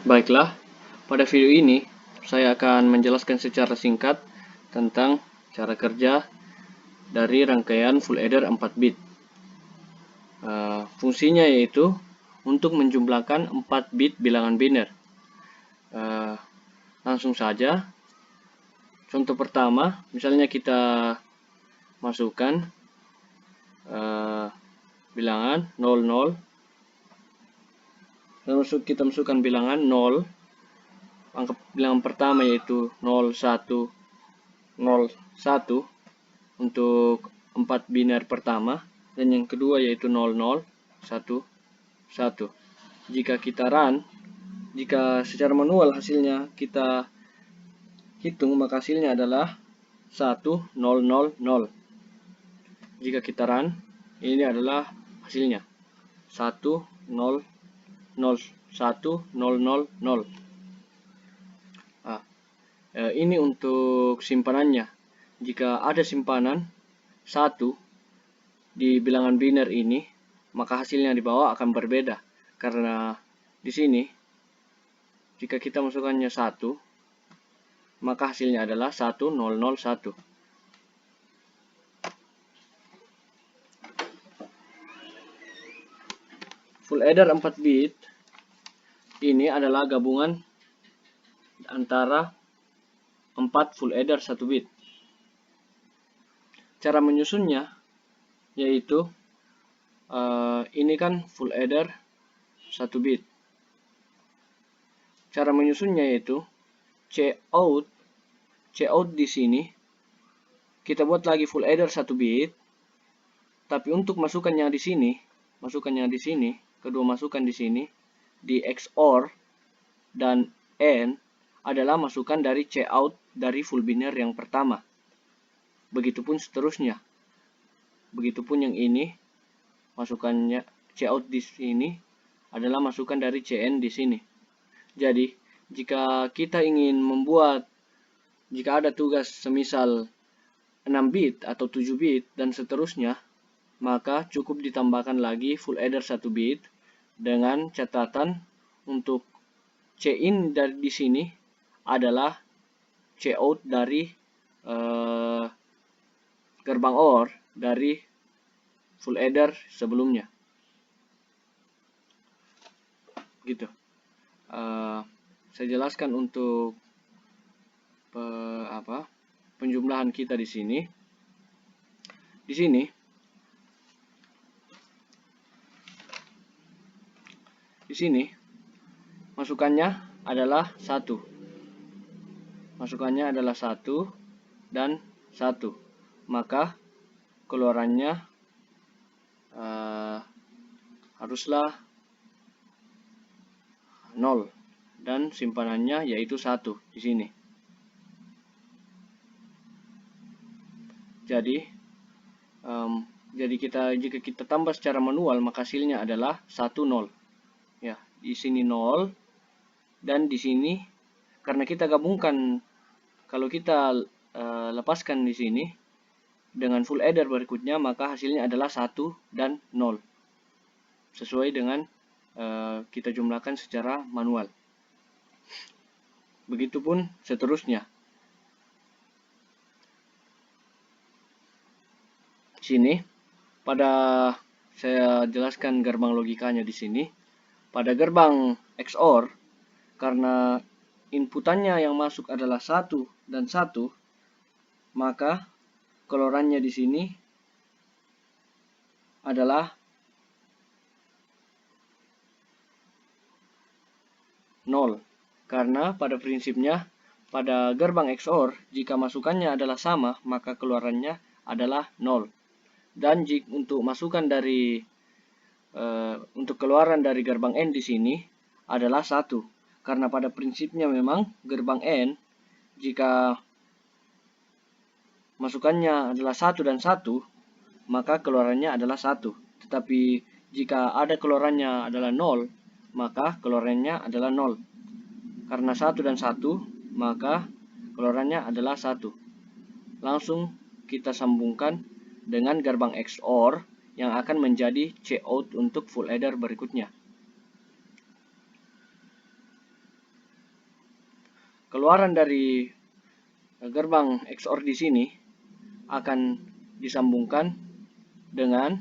Baiklah, pada video ini saya akan menjelaskan secara singkat tentang cara kerja dari rangkaian full adder 4 bit. Fungsinya yaitu untuk menjumlahkan 4 bit bilangan biner. Langsung saja, contoh pertama, misalnya kita masukkan bilangan 00. Dan kita masukkan bilangan 0, angka bilangan pertama yaitu 0101 untuk 4 biner pertama, dan yang kedua yaitu 0011. Jika kita run, jika secara manual hasilnya kita hitung, maka hasilnya adalah 1000. Jika kita run, ini adalah hasilnya 100100. Ini untuk simpanannya. Jika ada simpanan 1 di bilangan biner ini, maka hasilnya di bawah akan berbeda. Karena di sini, jika kita masukkannya 1, maka hasilnya adalah 1001. Full adder 4 bit ini adalah gabungan antara 4 full adder 1 bit. Cara menyusunnya yaitu ini kan full adder 1 bit. Cara menyusunnya yaitu cout di sini kita buat lagi full adder 1 bit, tapi untuk masukkannya di sini, kedua masukan di sini di XOR dan AND adalah masukan dari cout dari full biner yang pertama. Begitupun seterusnya. Begitupun yang ini, masukannya cout di sini adalah masukan dari CN di sini. Jadi, jika kita ingin membuat, jika ada tugas semisal 6 bit atau 7 bit dan seterusnya, maka cukup ditambahkan lagi full adder 1 bit dengan catatan untuk C-in dari di sini adalah cout dari gerbang OR dari full adder sebelumnya. Gitu. Saya jelaskan untuk penjumlahan kita di sini. Di sini masukannya adalah 1. Masukannya adalah 1 dan 1. Maka keluarannya haruslah 0 dan simpanannya yaitu 1 di sini. Jadi jika kita tambah secara manual, maka hasilnya adalah 10. Ya, di sini 0 dan di sini karena kita gabungkan, kalau kita lepaskan di sini dengan full adder berikutnya, maka hasilnya adalah 1 dan 0. Sesuai dengan kita jumlahkan secara manual. Begitupun seterusnya. Sini saya jelaskan gerbang logikanya di sini. Pada gerbang XOR, karena inputannya yang masuk adalah 1 dan 1, maka keluarannya di sini adalah 0. Karena pada prinsipnya pada gerbang XOR, jika masukannya adalah sama, maka keluarannya adalah 0. Dan untuk masukan dari untuk keluaran dari gerbang N di sini adalah 1. Karena pada prinsipnya memang gerbang N, jika masukannya adalah 1 dan 1, maka keluarannya adalah 1. Tetapi jika ada keluarannya adalah 0, maka keluarannya adalah 0. Karena 1 dan 1, maka keluarannya adalah 1. Langsung kita sambungkan dengan gerbang XOR yang akan menjadi cout untuk full adder berikutnya. keluaran dari gerbang XOR di sini akan disambungkan dengan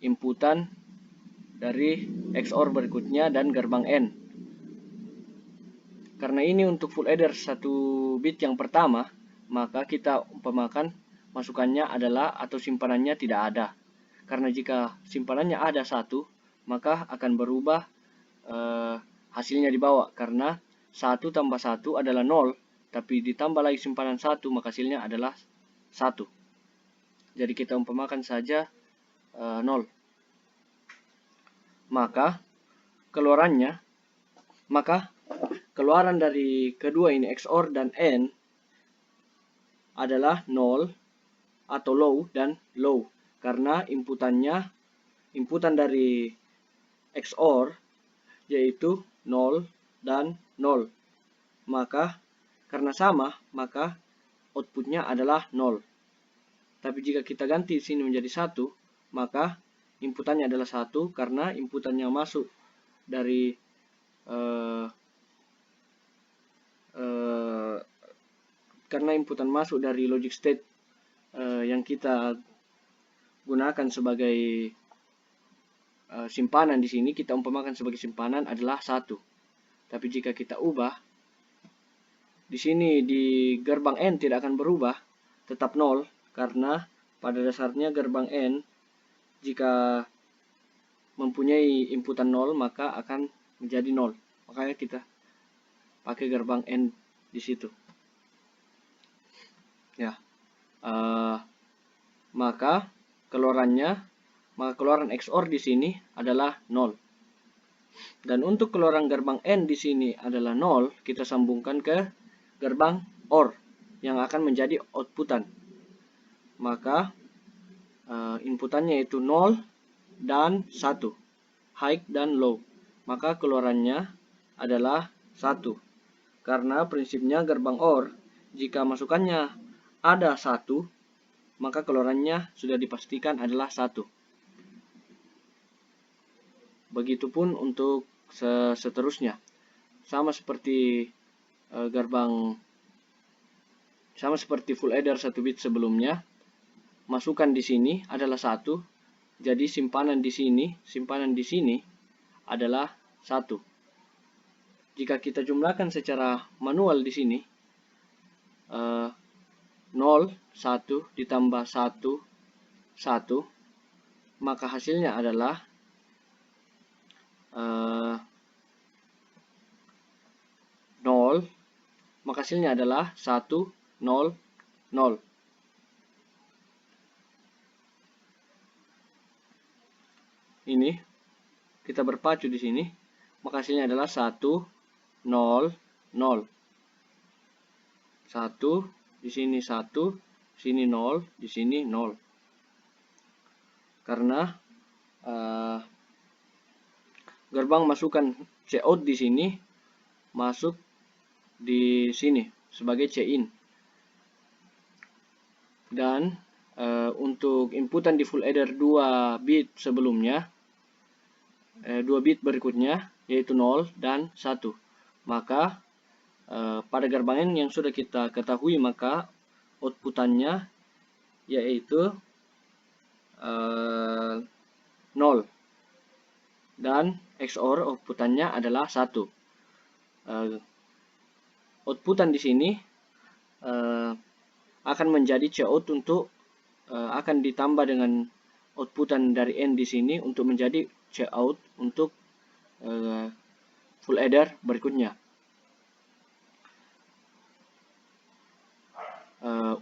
inputan dari XOR berikutnya dan gerbang N. Karena ini untuk full adder 1 bit yang pertama, maka kita umpamakan masukannya adalah atau simpanannya tidak ada. Karena jika simpanannya ada 1, maka akan berubah hasilnya di bawah. Karena 1 tambah 1 adalah 0, tapi ditambah lagi simpanan 1, maka hasilnya adalah 1. Jadi kita umpamakan saja 0. Maka keluaran dari kedua ini XOR dan N adalah 0 atau low dan low. Karena inputan dari XOR yaitu 0 dan 0. Maka karena sama, maka outputnya adalah 0. Tapi jika kita ganti sini menjadi 1, maka inputannya adalah 1 karena inputan yang masuk dari logic state yang kita gunakan sebagai simpanan di sini, kita umpamakan sebagai simpanan adalah 1. Tapi jika kita ubah di sini di gerbang N tidak akan berubah, tetap 0 karena pada dasarnya gerbang N jika mempunyai inputan 0 maka akan menjadi 0. Makanya kita pakai gerbang N di situ. Ya. Maka keluaran XOR di sini adalah 0. Dan untuk keluaran gerbang N di sini adalah 0, kita sambungkan ke gerbang OR yang akan menjadi outputan. Maka inputannya itu 0 dan 1, high dan low. Maka keluarannya adalah 1. Karena prinsipnya gerbang OR, jika masukannya ada 1, maka keluarannya sudah dipastikan adalah 1. Begitupun untuk seterusnya. Sama seperti full adder 1 bit sebelumnya. Masukan di sini adalah 1. Jadi simpanan di sini adalah 1. Jika kita jumlahkan secara manual di sini 0, 1 ditambah 1, 1, maka hasilnya adalah 0, maka hasilnya adalah 1, 0, 0. Ini kita berpacu di sini, maka hasilnya adalah 1, 0, 0. 1, di sini 1, sini 0, di sini 0. Karena gerbang masukan Cout di sini masuk di sini sebagai Cin. Dan untuk inputan di full adder 2 bit sebelumnya, 2 bit berikutnya yaitu 0 dan 1. Maka pada gerbang N yang sudah kita ketahui, maka outputannya yaitu 0 dan XOR outputannya adalah 1. Outputan di sini akan menjadi Cout untuk akan ditambah dengan outputan dari N di sini untuk menjadi Cout untuk full adder berikutnya.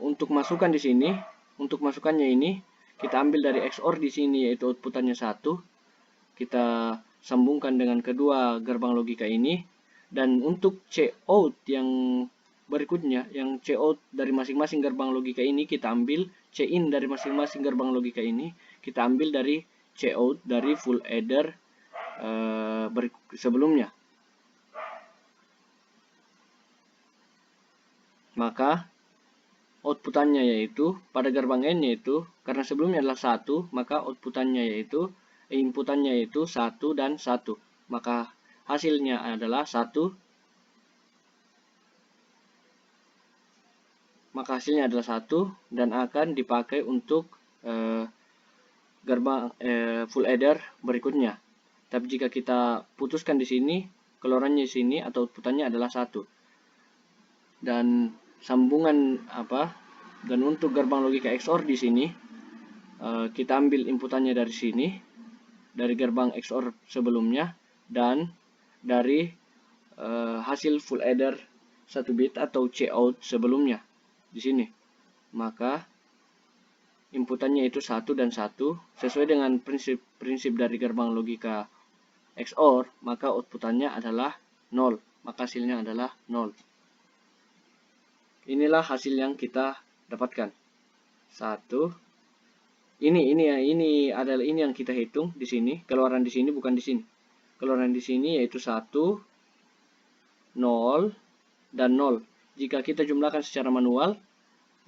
Untuk masukan di sini, untuk masukannya ini kita ambil dari XOR di sini yaitu outputannya 1. Kita sambungkan dengan kedua gerbang logika ini, dan untuk Cout yang berikutnya, yang Cout dari masing-masing gerbang logika ini kita ambil Cin dari masing-masing gerbang logika ini, kita ambil dari Cout dari full adder sebelumnya. Maka outputannya yaitu pada gerbang N yaitu, karena sebelumnya adalah 1, maka outputannya yaitu inputannya yaitu 1 dan 1. Maka hasilnya adalah 1, maka hasilnya adalah 1 dan akan dipakai untuk gerbang full adder berikutnya. Tapi jika kita putuskan di sini, keluarannya di sini atau outputannya adalah 1. Dan sambungan dan untuk gerbang logika XOR di sini kita ambil inputannya dari sini, dari gerbang XOR sebelumnya, dan dari hasil full adder 1 bit atau Cout sebelumnya di sini. Maka inputannya itu 1 dan 1 sesuai dengan prinsip dari gerbang logika XOR, maka outputannya adalah 0, maka hasilnya adalah 0. Inilah hasil yang kita dapatkan. 1. Ini adalah yang kita hitung di sini. Keluaran di sini bukan di sini. Keluaran di sini yaitu 1, 0, dan 0. Jika kita jumlahkan secara manual,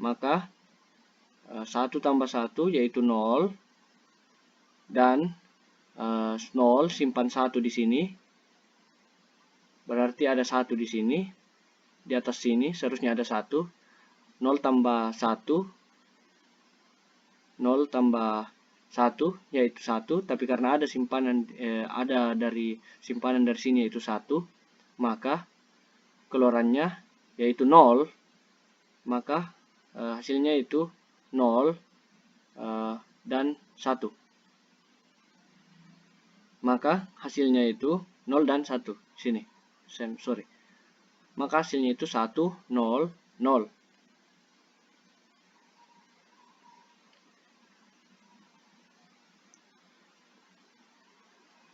maka 1 tambah 1 yaitu 0, dan 0 simpan 1 di sini. Berarti ada 1 di sini. Di atas sini seharusnya ada 1. 0 tambah 1, 0 tambah 1 yaitu 1, tapi karena ada simpanan dari sini yaitu 1, maka keluarannya yaitu 0, maka hasilnya itu 0 dan 1. Maka hasilnya itu 0 dan 1 sini. Maka hasilnya itu 1, 0, 0.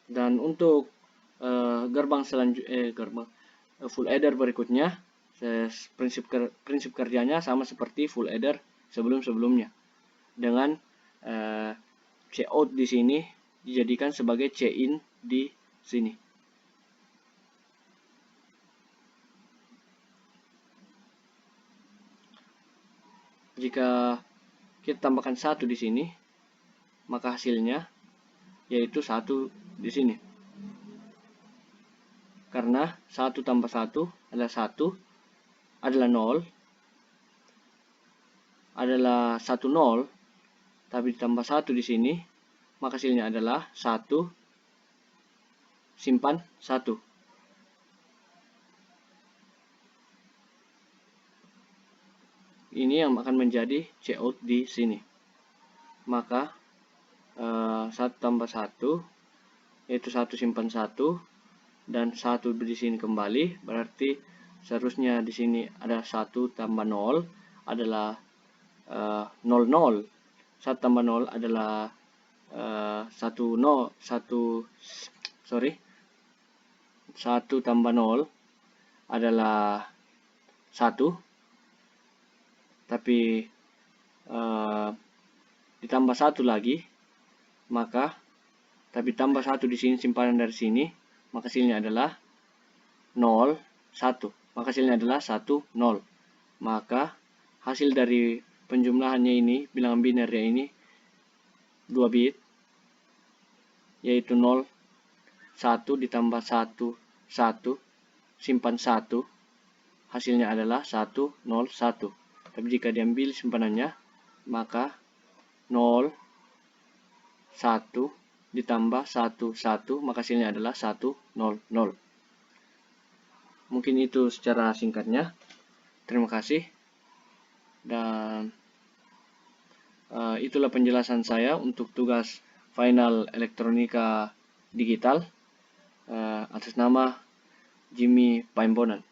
Dan untuk gerbang full adder berikutnya, prinsip kerjanya sama seperti full adder sebelumnya, dengan Cout di sini dijadikan sebagai Cin di sini. Jika kita tambahkan 1 di sini, maka hasilnya yaitu 1 di sini. Karena 1 tambah 1 adalah 1, adalah 0, adalah 1, 0, tapi ditambah 1 di sini, maka hasilnya adalah 1 simpan 1. Ini yang akan menjadi Cout di sini. Maka 1 tambah 1 yaitu 1 simpan 1, dan 1 di sini kembali, berarti seharusnya di sini ada 1 tambah 0 adalah 0, 0. 1 tambah 0 adalah 1 tambah 0 adalah 1, tapi ditambah 1 lagi, maka tapi tambah 1 di sini, simpanan dari sini, maka hasilnya adalah 0, 1. Maka hasilnya adalah 1, 0. Maka hasil dari penjumlahannya ini, bilangan binernya ini 2 bit, yaitu 0, 1 ditambah 1, 1, simpan 1, hasilnya adalah 1, 0, 1. Tapi jika diambil simpanannya, maka 0, 1 ditambah 1, 1, maka hasilnya adalah 1, 0, 0. Mungkin itu secara singkatnya. Terima kasih. Dan itulah penjelasan saya untuk tugas final elektronika digital atas nama Jimmy Paimbonan.